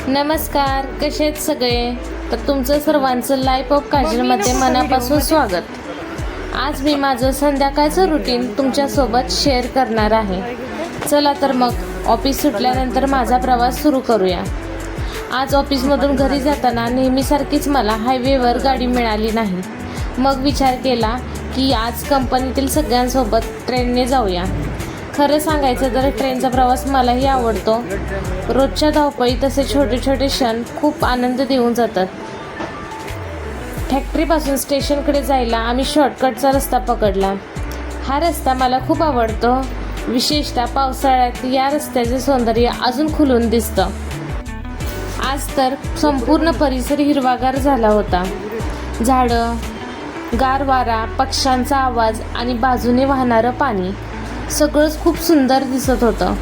नमस्कार, कसे आहेत सगळे? तर तुमचं सर्वांचं लाईफ ऑफ काजलमध्ये मनापासून स्वागत। आज मी माझं संध्याकाळचं रुटीन तुमच्यासोबत शेअर करणार आहे। चला तर मग ऑफिस सुटल्यानंतर माझा प्रवास सुरू करूया। आज ऑफिसमधून घरी जाताना नेहमीसारखीच मला हायवेवर गाडी मिळाली नाही। मग विचार केला की आज कंपनीतील सगळ्यांसोबत ट्रेनने जाऊया। खरं सांगायचं तर ट्रेनचा प्रवास मलाही आवडतो। रोजच्या धावपळीत असे छोटे छोटे क्षण खूप आनंद देऊन जातात। फॅक्टरीपासून स्टेशनकडे जायला आम्ही शॉर्टकटचा रस्ता पकडला। हा रस्ता मला खूप आवडतो, विशेषतः पावसाळ्यात या रस्त्याचे सौंदर्य अजून खुलून दिसतं। आज तर संपूर्ण परिसर हिरवागार झाला होता। झाडं, गार वारा, पक्ष्यांचा आवाज आणि बाजूने वाहणारं पाणी सगळंच खूप सुंदर दिसत होतं।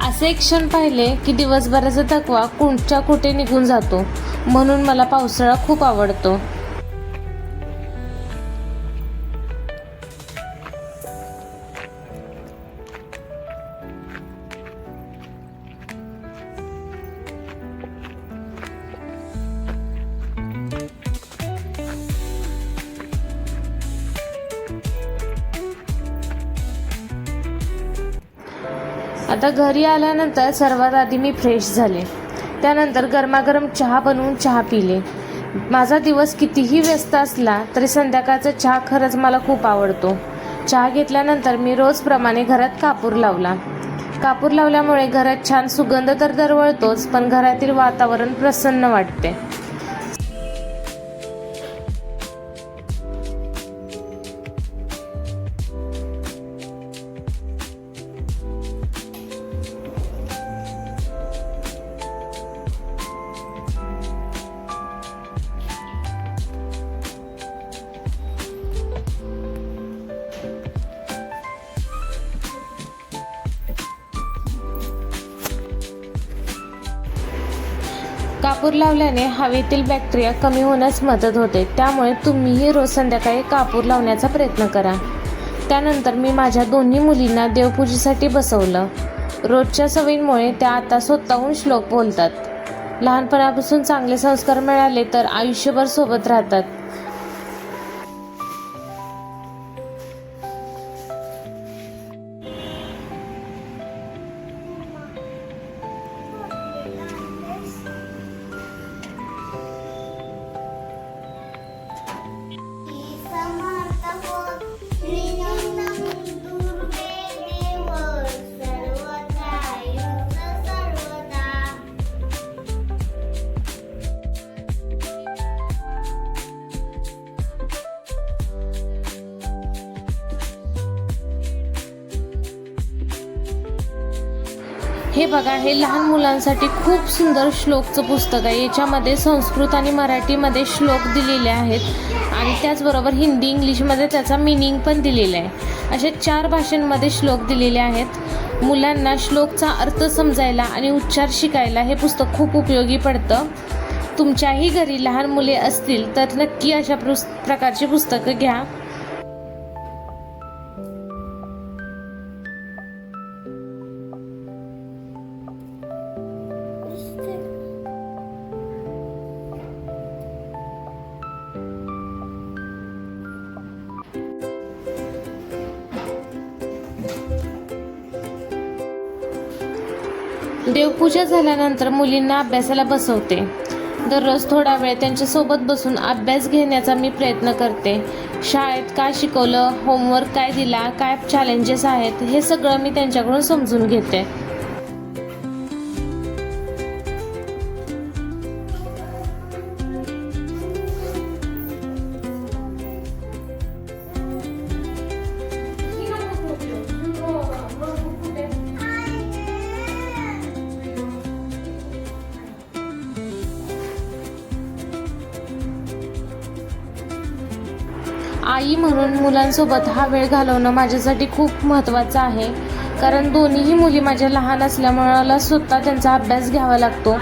असे क्षण पाहिले की दिवसभराचा थकवा कुठच्या कुठे निघून जातो। म्हणून मला पावसाळा खूप आवडतो। आता घरी आल्यानंतर सर्वात आधी मी फ्रेश झाले। त्यानंतर गरमागरम चहा बनवून चहा पिले। माझा दिवस कितीही व्यस्त असला तरी संध्याकाळचा चहा खरंच मला खूप आवडतो। चहा घेतल्यानंतर मी रोजप्रमाणे घरात कापूर लावला। कापूर लावल्यामुळे घरात छान सुगंध तर दरवळतोच, पण घरातील वातावरण प्रसन्न वाटते। कापूर लावल्याने हवेतील बॅक्टेरिया कमी होण्यास मदत होते। त्यामुळे तुम्हीही रोज संध्याकाळी कापूर लावण्याचा प्रयत्न करा। त्यानंतर मी माझ्या दोन्ही मुलींना देवपूजेसाठी बसवलं। रोजच्या सवयींमुळे त्या आता स्वतःहून श्लोक बोलतात। लहानपणापासून चांगले संस्कार मिळाले तर आयुष्यभर सोबत राहतात। हे बघा, हे लहान मुलांसाठी खूप सुंदर श्लोकचं पुस्तक आहे। याच्यामध्ये संस्कृत आणि मराठीमध्ये श्लोक दिलेले आहेत आणि त्याचबरोबर हिंदी इंग्लिशमध्ये त्याचा मीनिंग पण दिलेला आहे। अशा 4 भाषांमध्ये श्लोक दिलेले आहेत। मुलांना श्लोकचा अर्थ समजायला आणि उच्चार शिकायला हे पुस्तक खूप उपयोगी पडतं। तुमच्याही घरी लहान मुले असतील तर नक्की अशा प्रकारची पुस्तकं घ्या। देवपूजा झाल्यानंतर मुलींना अभ्यासाला बसवते। दररोज थोडा वेळ त्यांच्यासोबत बसून अभ्यास घेण्याचा मी प्रयत्न करते। शाळेत काय शिकवलं, होमवर्क काय दिला, काय चॅलेंजेस आहेत, हे सगळं मी त्यांच्याकडून समजून घेते। आई म्हणून मुलांसोबत हा वेळ घालवणं माझ्यासाठी खूप महत्त्वाचं आहे, कारण दोन्हीही मुली माझ्या लहान असल्यामुळे मला स्वतः त्यांचा अभ्यास घ्यावा लागतो।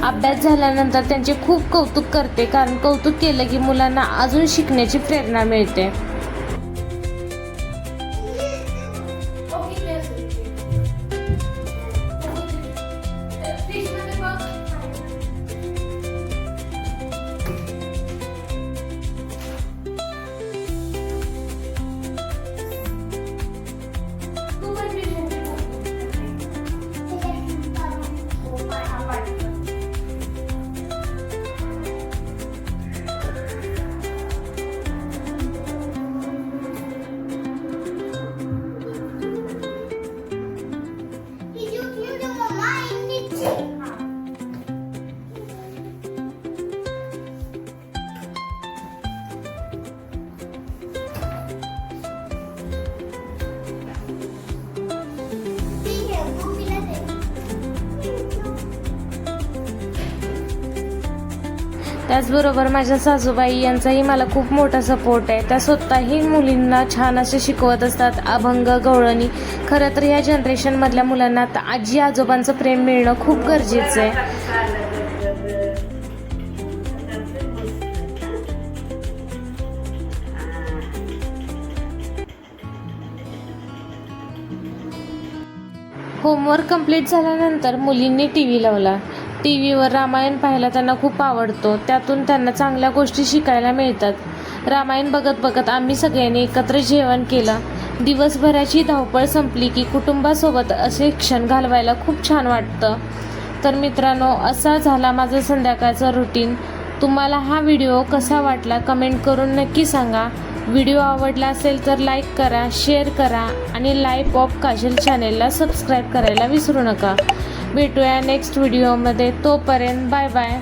अभ्यास झाल्यानंतर त्यांचे खूप कौतुक करते, कारण कौतुक केलं की मुलांना अजून शिकण्याची प्रेरणा मिळते. त्याचबरोबर माझ्या सासूबाई यांचाही मला खूप मोठा सपोर्ट आहे. त्या स्वतःही मुलींना छान असे शिकवत असतात, अभंग, गवळणी. खरं तर ह्या जनरेशनमधल्या मुलांना आता आजी आजोबांचं प्रेम मिळणं खूप गरजेचं आहे. होमवर्क कंप्लीट झाल्यानंतर मुलींनी TV लावला. TV वर रामायण पाहायला त्यांना खूप आवडतो. त्यातून त्यांना चांगल्या गोष्टी शिकायला मिळतात. रामायण बघत बघत आम्ही सगळ्यांनी एकत्र जेवण केलं. दिवसभराची धावपळ संपली की कुटुंबासोबत असे क्षण घालवायला खूप छान वाटतं. तर मित्रांनो, असा झाला माझं संध्याकाळचं रुटीन. तुम्हाला हा व्हिडिओ कसा वाटला कमेंट करून नक्की सांगा. व्हिडिओ आवडला असेल तर लाईक करा, शेअर करा आणि लाईफ ऑफ काजल चॅनेलला सबस्क्राईब करायला विसरू नका. भेटूया नेक्स्ट व्हिडिओमध्ये. तोपर्यंत बाय बाय.